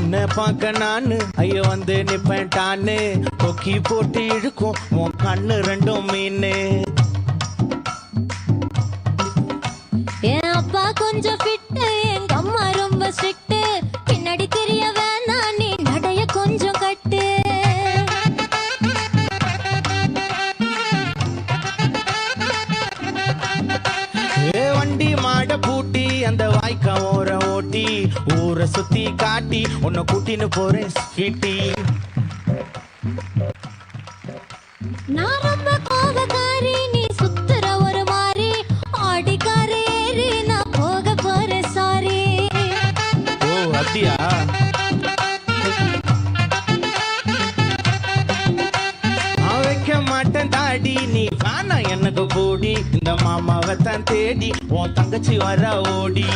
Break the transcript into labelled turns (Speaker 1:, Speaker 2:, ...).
Speaker 1: உன்னை பார்க்க நானு ஐயோ வந்து நிப்பேன் டான்னு கொக்கி போட்டு இழுக்கும் உன் கண்ணு ரெண்டும் மீனு.
Speaker 2: என் அப்பா கொஞ்சம் ஃபிட்டு, எங்க அம்மா ரொம்ப ஸ்ட்ரிக்ட். பின்னாடி தெரிய வேணாம், நீ நடைய கொஞ்சம் கட்டு.
Speaker 1: வண்டி மாட பூட்டி அந்த வாய்க்கா ஓர ஓட்டி ஊரை சுத்தி காட்டி உன்னை கூட்டின்னு போறேன் ஸ்வீட்டி.
Speaker 2: நான் ரொம்ப கோபக்காரி, நீ சுத்துற ஒரு மாதிரி. ஆடிக்கார ஏறி நான் போக போறேன் சாரி.
Speaker 1: ஓ அப்படியா? நான் வைக்க மாட்டேன் தாடி, நீ வேணா எனக்கு போடி. இந்த மாமாவை தான் தேடி உன் தங்கச்சி வர ஓடி.